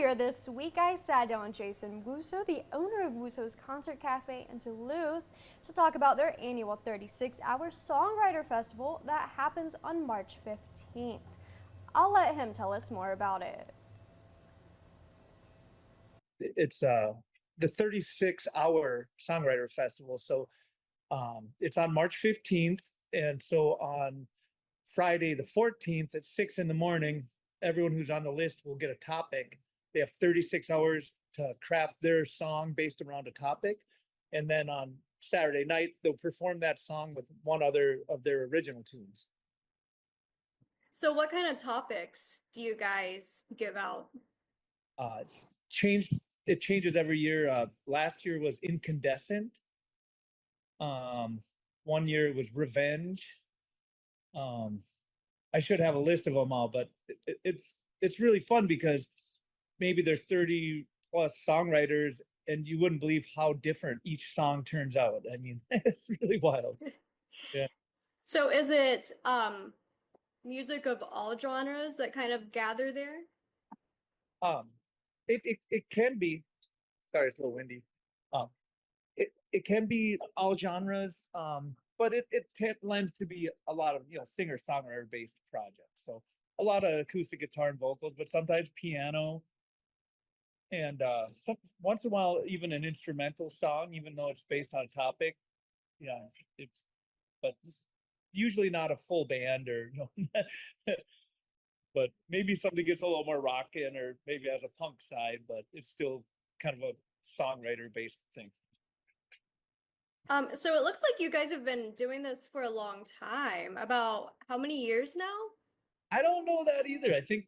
Earlier this week, I sat down with Jason Wussow, the owner of Wussow's Concert Cafe in Duluth, to talk about their annual 36-hour songwriter festival that happens on March 15th. I'll let him tell us more about it. It's the 36-hour songwriter festival. So it's on March 15th. And so on Friday the 14th at 6 in the morning, everyone who's on the list will get a topic. They have 36 hours to craft their song based around a topic. And then on Saturday night, they'll perform that song with one other of their original tunes. So what kind of topics do you guys give out? It's changed. It changes every year. Last year was incandescent. One year it was revenge. I should have a list of them all, but it's really fun because maybe there's 30 plus songwriters and you wouldn't believe how different each song turns out. I mean, it's really wild. Yeah. So is it music of all genres that kind of gather there? Um, it can be. Sorry, it's a little windy. Um, it can be all genres, but it lends to be a lot of singer songwriter based projects. So a lot of acoustic guitar and vocals, but sometimes piano, and once in a while even an instrumental song, even though it's based on a topic. Yeah, it's but usually not a full band or but maybe something gets a little more rockin' or maybe has a punk side, but it's still kind of a songwriter based thing. So it looks like you guys have been doing this for a long time. About how many years now? I don't know that either. I think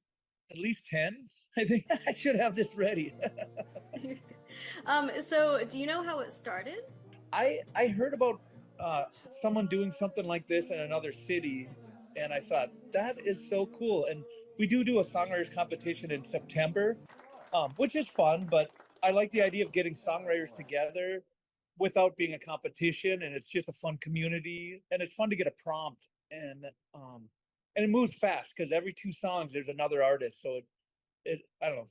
at least 10. I think I should have this ready. So do you know how it started? I heard about someone doing something like this in another city, and I thought that is so cool. And we do a songwriters competition in September, which is fun. But I like the idea of getting songwriters together without being a competition, and it's just a fun community, and it's fun to get a prompt, and it moves fast because every 2 songs there's another artist. So it I don't know.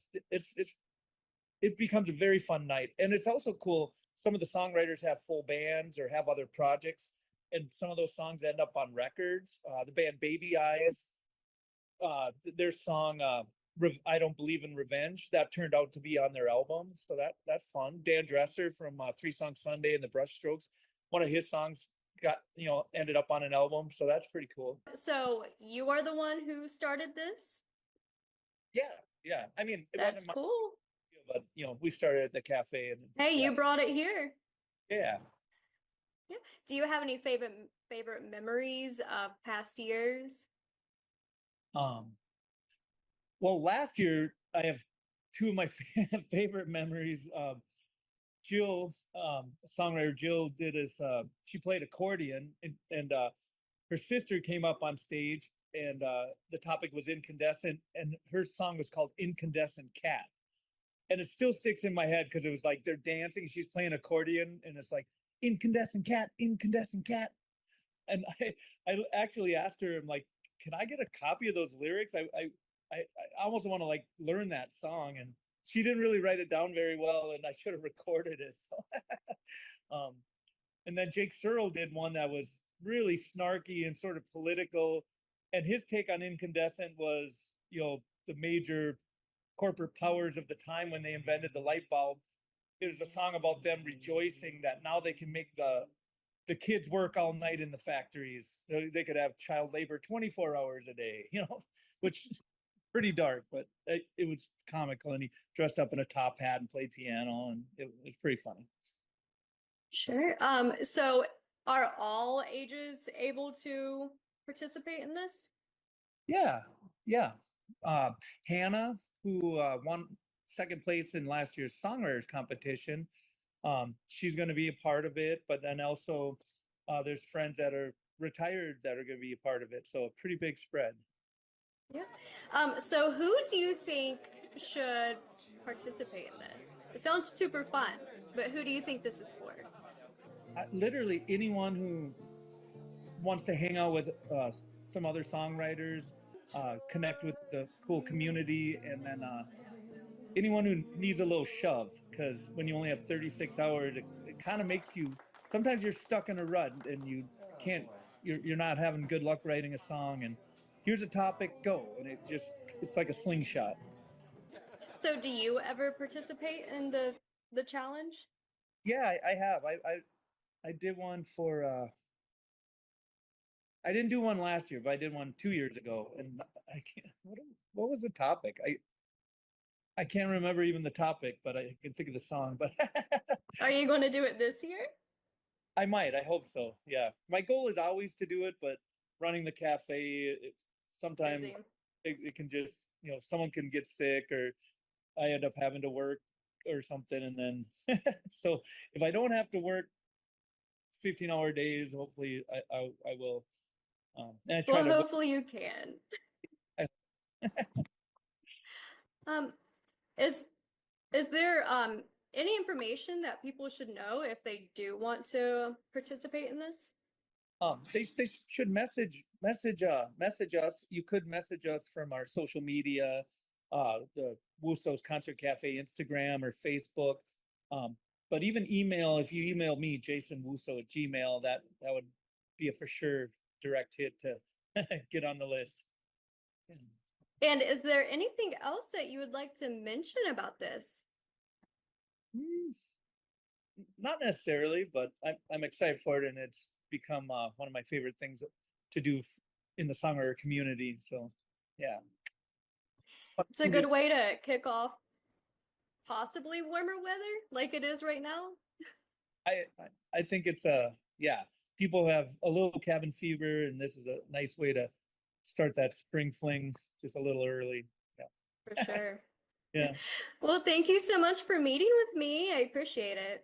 It becomes a very fun night. And it's also cool. Some of the songwriters have full bands or have other projects, and some of those songs end up on records. The band Baby Eyes, their song "I Don't Believe in Revenge" that turned out to be on their album, so that's fun. Dan Dresser from 3 Song Sunday and the Brushstrokes, one of his songs got ended up on an album, so that's pretty cool. So you are the one who started this? Yeah, yeah. I mean, it That's wasn't my cool. idea, but we started at the cafe, and Hey, yeah, you brought it here. yeah. Yeah. Do you have any favorite memories of past years? Um, well, last year I have 2 of my favorite memories. Jill, songwriter Jill, did this. She played accordion, and her sister came up on stage, and the topic was incandescent, and her song was called "Incandescent Cat," and it still sticks in my head because it was like they're dancing, she's playing accordion, and it's like incandescent cat, and I actually asked her, I'm like, can I get a copy of those lyrics? I almost want to like learn that song, and she didn't really write it down very well, and I should have recorded it. So, and then Jake Searle did one that was really snarky and sort of political, and his take on incandescent was, the major corporate powers of the time when they invented the light bulb. It was a song about them rejoicing that now they can make the kids work all night in the factories. They could have child labor 24 hours a day, which is pretty dark, but it was comical. And he dressed up in a top hat and played piano, and it was pretty funny. Sure. So are all ages able to participate in this? Yeah, yeah. Hannah, who won second place in last year's songwriters competition, she's going to be a part of it. But then also, there's friends that are retired that are going to be a part of it. So a pretty big spread. Yeah. So who do you think should participate in this? It sounds super fun, but who do you think this is for? Literally anyone who wants to hang out with some other songwriters, connect with the cool community, and then anyone who needs a little shove, because when you only have 36 hours, it kind of makes you, sometimes you're stuck in a rut and you can't, you're not having good luck writing a song. And here's a topic, go. And it's like a slingshot. So, do you ever participate in the challenge? Yeah, I have. I did one for, I didn't do one last year, but I did one 2 years ago. And I can't, what was the topic? I can't remember even the topic, but I can think of the song. But Are you going to do it this year? I might. I hope so. Yeah. My goal is always to do it, but running the cafe, sometimes Busy. it can just, someone can get sick or I end up having to work or something. And then, so if I don't have to work 15-hour days, hopefully I will. And I try Well, to, hopefully you can. I, Um, is is there any information that people should know if they do want to participate in this? they should message us. You could message us from our social media, the Wussow's Concert Cafe Instagram or Facebook. Um, but even email, if you email me, Jason Wussow at Gmail, that would be a for sure direct hit to get on the list. And is there anything else that you would like to mention about this? Mm, Not necessarily, but I'm excited for it, and it's become one of my favorite things to do in the songwriter community. So, yeah. It's a good way to kick off possibly warmer weather like it is right now. I think it's yeah, people have a little cabin fever, and this is a nice way to start that spring fling just a little early. For Yeah. sure. Yeah. Well, thank you so much for meeting with me. I appreciate it.